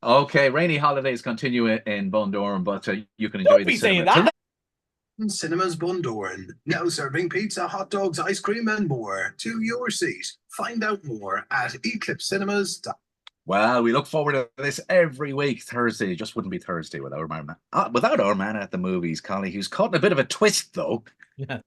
Okay, rainy holidays continue in Bundoran, but you can enjoy Don't the be saying cinema till that. Cinemas Bundoran, now serving pizza, hot dogs, ice cream, and more to your seat. Find out more at Eclipse Cinemas. Well, we look forward to this every week. Thursday just wouldn't be Thursday without our man at the movies, Collie, who's caught in a bit of a twist, though. Yeah.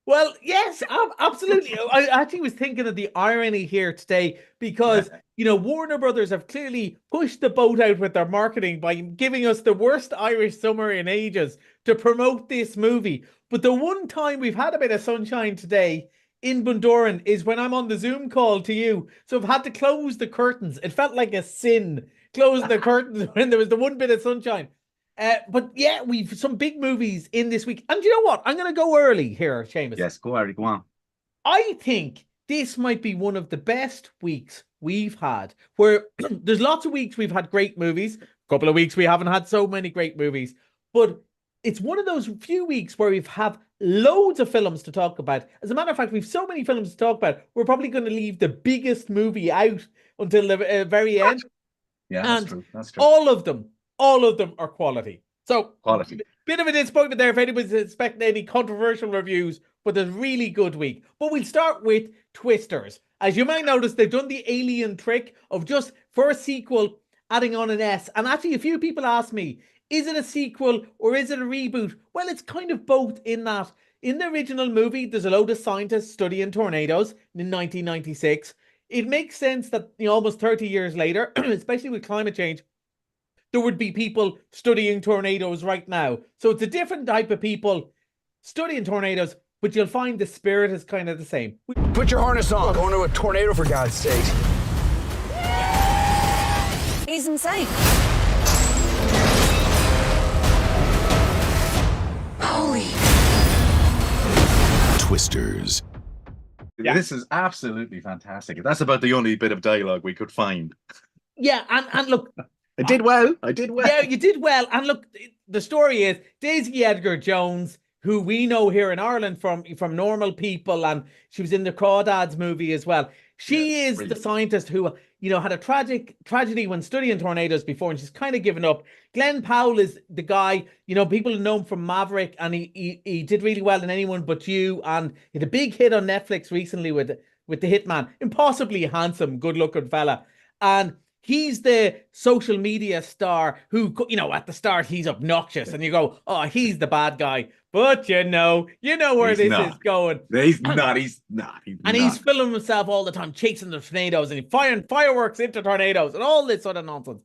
Well, yes, absolutely. I actually was thinking of the irony here today because, Yeah. Warner Brothers have clearly pushed the boat out with their marketing by giving us the worst Irish summer in ages to promote this movie. But the one time we've had a bit of sunshine today in Bundoran is when I'm on the Zoom call to you. So I've had to close the curtains. It felt like a sin closing the curtains when there was the one bit of sunshine. But yeah, we've some big movies in this week. And you know what? I'm going to go early here, Seamus. Yes, go Harry, go on. I think this might be one of the best weeks we've had, where there's lots of weeks we've had great movies. A couple of weeks we haven't had so many great movies. But it's one of those few weeks where we've have loads of films to talk about. As a matter of fact, we've so many films to talk about, we're probably going to leave the biggest movie out until the very end. Yeah, that's And true. That's true. all of them are quality. So, Quality. bit of a disappointment there if anybody's expecting any controversial reviews, but there's really good week. But we'll start with Twisters. As you might notice, they've done the alien trick of just for a sequel adding on an S. And actually, a few people asked me, is it a sequel or is it a reboot? Well, it's kind of both in that. In the original movie, there's a load of scientists studying tornadoes in 1996. It makes sense that almost 30 years later, especially with climate change, there would be people studying tornadoes right now. So it's a different type of people studying tornadoes, but you'll find the spirit is kind of the same. Put your harness on. Going to a tornado, for God's sake. He's insane. Holy. Twisters. Yeah. This is absolutely fantastic. That's about the only bit of dialogue we could find. Yeah, and look, I did well. Yeah, you did well. And look, the story is Daisy Edgar Jones, who we know here in Ireland from Normal People, and she was in the Crawdads movie as well. She is the scientist who, had a tragedy when studying tornadoes before, and she's kind of given up. Glenn Powell is the guy, people know him from Maverick, and he did really well in Anyone But You, and he had a big hit on Netflix recently with The Hitman. Impossibly handsome, good-looking fella. And he's the social media star who, at the start, he's obnoxious, and you go, oh, he's the bad guy. But you know where this is going. He's not. And he's filming himself all the time, chasing the tornadoes, and he's firing fireworks into tornadoes and all this sort of nonsense.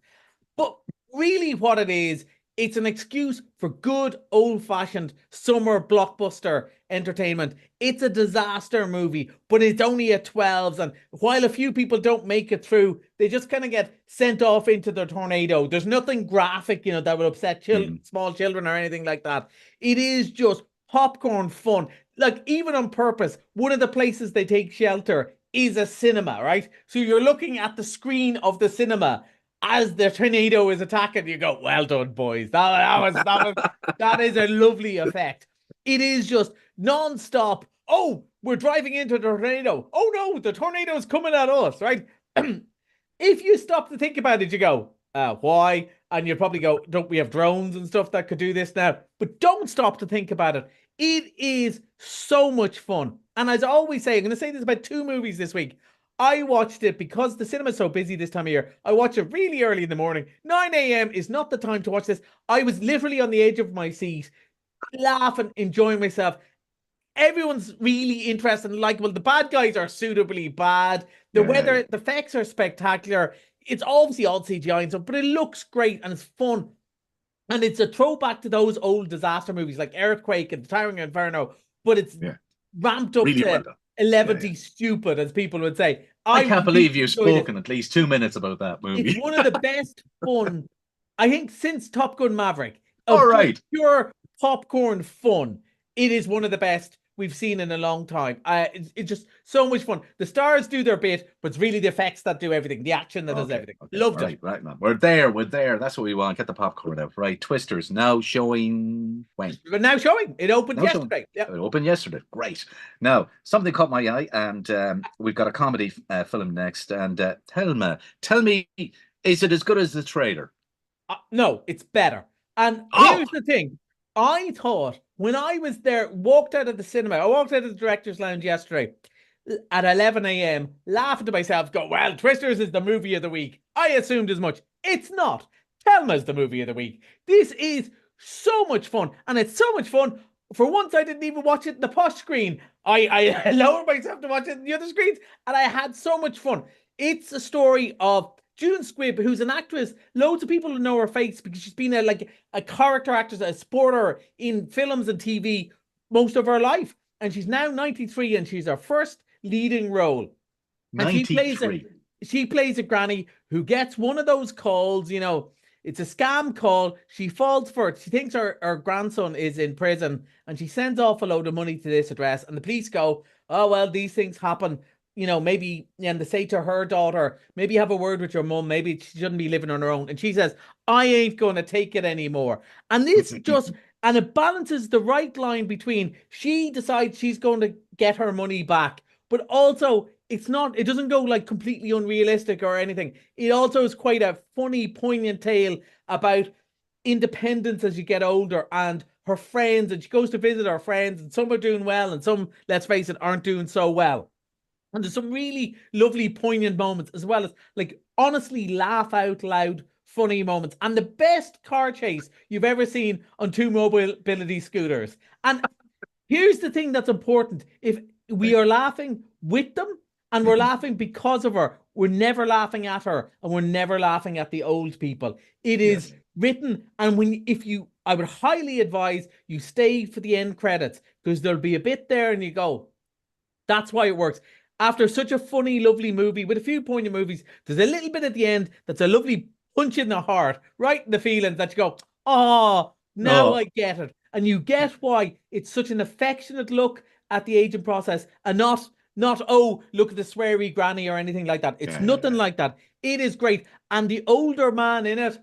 But really what it is, it's an excuse for good old-fashioned summer blockbuster entertainment. It's a disaster movie, but it's only at 12s. And while a few people don't make it through, they just kind of get sent off into the tornado. There's nothing graphic, that would upset small children or anything like that. It is just popcorn fun. Like, even on purpose, one of the places they take shelter is a cinema, right? So you're looking at the screen of the cinema as the tornado is attacking. You go, well done, boys. That is a lovely effect. It is just non-stop. Oh, we're driving into the tornado. Oh no, the tornado is coming at us, right? If you stop to think about it, you go, why? And you'll probably go, don't we have drones and stuff that could do this now? But don't stop to think about it. It is so much fun. And as I always say, I'm going to say this about 2 movies this week. I watched it because the cinema's so busy this time of year. I watch it really early in the morning. 9 a.m. is not the time to watch this. I was literally on the edge of my seat, laughing, enjoying myself. Everyone's really interested and likable. The bad guys are suitably bad. The weather, the effects are spectacular. It's obviously all CGI and stuff, but it looks great and it's fun. And it's a throwback to those old disaster movies like Earthquake and Towering Inferno, but it's ramped up really to 11 stupid, as people would say. I can't believe you've spoken at least 2 minutes about that movie. It's one of the best fun, I think, since Top Gun Maverick. All right. Pure popcorn fun. It is one of the best we've seen in a long time. It's just so much fun. The stars do their bit, but it's really the effects that do everything, the action that does everything. Loved it. Right, man. We're there. That's what we want. Get the popcorn out. Right, Twisters now showing when? But now showing. It opened yesterday. It opened yesterday. Great. Now, something caught my eye, and we've got a comedy film next. And Thelma, tell me, Is it as good as the trailer? No, it's better. And Oh! here's the thing. I thought when I was there, walked out of the cinema, I walked out of the director's lounge yesterday at 11 a.m., laughing to myself, go, well, Twisters is the movie of the week. I assumed as much. It's not. Thelma's the movie of the week. This is so much fun. And it's so much fun. For once, I didn't even watch it in the posh screen. I lowered myself to watch it in the other screens, and I had so much fun. It's a story of June Squibb, who's an actress. Loads of people know her face because she's been a character actress, a sporter in films and TV most of her life. And she's now 93, and she's her first leading role. 93. She plays a granny who gets one of those calls, you know, it's a scam call. She falls for it. She thinks her grandson is in prison, and she sends off a load of money to this address. And the police go, oh, well, these things happen. You know, maybe, and they say to her daughter, maybe have a word with your mum. Maybe she shouldn't be living on her own. And she says, I ain't going to take it anymore. And this and it balances the right line between she decides she's going to get her money back, but also it doesn't go like completely unrealistic or anything. It also is quite a funny, poignant tale about independence as you get older and her friends. And she goes to visit her friends, and some are doing well and some, let's face it, aren't doing so well. And there's some really lovely, poignant moments, as well as like honestly laugh out loud, funny moments, and the best car chase you've ever seen on two mobility scooters. And here's the thing that's important. If we are laughing with them and we're laughing because of her, we're never laughing at her, and we're never laughing at the old people. It is written, and I would highly advise you stay for the end credits, because there'll be a bit there and you go, that's why it works. After such a funny, lovely movie with a few poignant movies, there's a little bit at the end that's a lovely punch in the heart, right in the feelings that you go, oh, now I get it. And you get why it's such an affectionate look at the aging process, and not, oh, look at the sweary granny or anything like that. It's nothing like that. It is great. And the older man in it,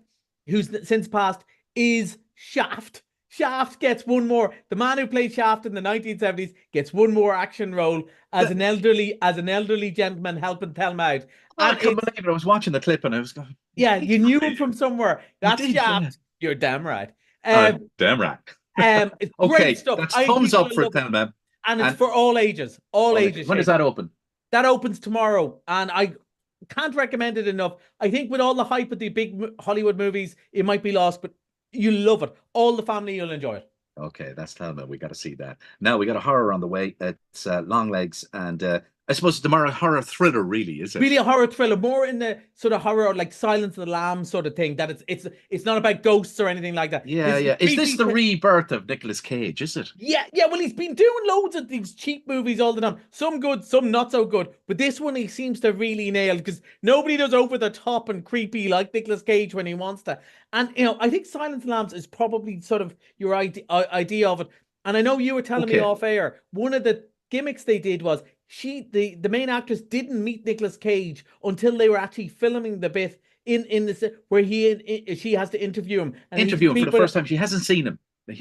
who's since passed, is Shaft. Shaft gets one more. The man who played Shaft in the 1970s gets one more action role as an elderly gentleman helping Thelma out. I can't believe it. I was watching the clip and I was going, yeah, you knew him from somewhere. That's Shaft. Yeah. You're damn right. Damn right. It's great stuff. That's thumbs up for Thelma. And it's for all ages. All ages. When does that open? That opens tomorrow. And I can't recommend it enough. I think with all the hype of the big Hollywood movies, it might be lost, but you'll love it. All the family, you'll enjoy it. Okay, that's Thelma. We got to see that. Now we got a horror on the way. It's Longlegs, and I suppose it's more a horror thriller, really, is it? Really a horror thriller, more in the sort of horror like Silence of the Lambs sort of thing. That it's not about ghosts or anything like that. Yeah, yeah. Is this the rebirth of Nicolas Cage? Is it? Yeah. Well, he's been doing loads of these cheap movies all the time. Some good, some not so good. But this one he seems to really nail, because nobody does over the top and creepy like Nicolas Cage when he wants to. And you know, I think Silence of the Lambs is probably sort of your idea of it. And I know you were telling me off air, one of the gimmicks they did was the main actress didn't meet Nicolas Cage until they were actually filming the bit in this where she has to interview him. And interview him for the first time. She hasn't seen him. They've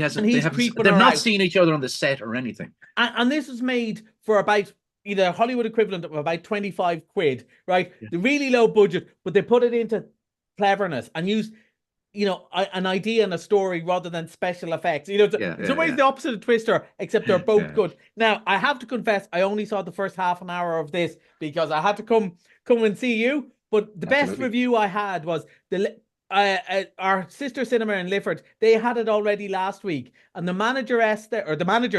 not seen each other on the set or anything. And this was made for about either Hollywood equivalent of about 25 quid, right? Yeah. The really low budget, but they put it into cleverness and used, you know, an idea and a story rather than special effects. You know, in some ways the opposite of Twister, except they're both good. Now, I have to confess, I only saw the first half an hour of this because I had to come and see you. But the best review I had was our sister cinema in Lifford. They had it already last week, and the manager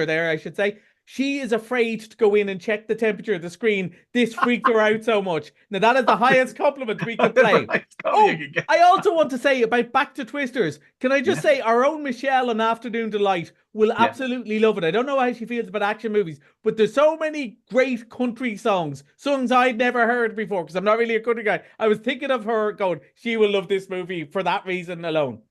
there, I should say, she is afraid to go in and check the temperature of the screen. This freaked her out so much. Now, that is the highest compliment we could play. I also want to say about Back to Twisters. Can I just say our own Michelle on Afternoon Delight will absolutely love it. I don't know how she feels about action movies, but there's so many great country songs I'd never heard before, because I'm not really a country guy. I was thinking of her going, she will love this movie for that reason alone.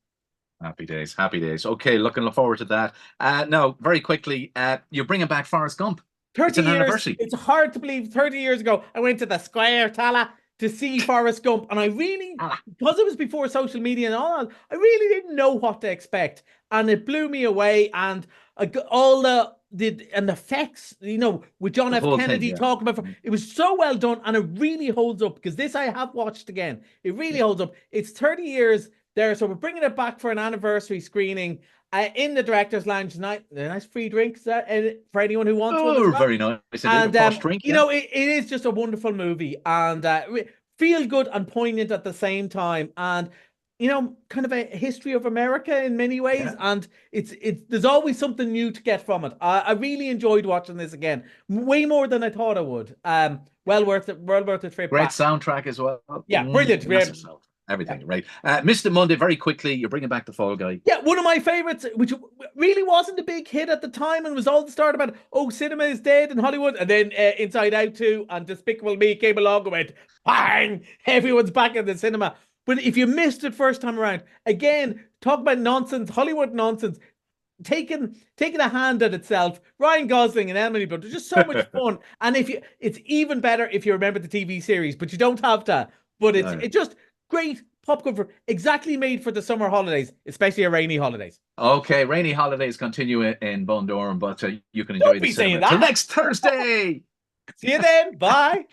Happy days, happy days. Okay, looking forward to that. Now, very quickly, you're bringing back Forrest Gump. 30 years. Anniversary. It's hard to believe. 30 years ago, I went to the Square Tala to see Forrest Gump, and I really, because it was before social media and all, I really didn't know what to expect, and it blew me away. And all the the effects, with John The F. whole thing, Kennedy yeah. talking about it was so well done, and it really holds up because this I have watched again. It really holds up. It's 30 years there, so we're bringing it back for an anniversary screening in the director's lounge tonight. A nice free drink for anyone who wants one as well. Very nice. And A posh drink, yeah. it is just a wonderful movie, and feel good and poignant at the same time, and kind of a history of America in many ways. Yeah. And it's there's always something new to get from it. I really enjoyed watching this again, way more than I thought I would. Well worth it. Well worth a trip. Great back. soundtrack as well. Yeah, brilliant. Everything, right? Mr. Monday, very quickly, you're bringing back The Fall Guy. Yeah, one of my favorites, which really wasn't a big hit at the time and was all the start about, cinema is dead in Hollywood. And then Inside Out 2 and Despicable Me came along and went, bang, everyone's back in the cinema. But if you missed it first time around, again, talk about nonsense, Hollywood nonsense, taking a hand at itself. Ryan Gosling and Emily Blunt, just so much fun. And it's even better if you remember the TV series, but you don't have to. But it's just great pop culture, exactly made for the summer holidays, especially rainy holidays. Okay, rainy holidays continue in Bundoran, but you can enjoy the cinema till next Thursday. See you then. Bye.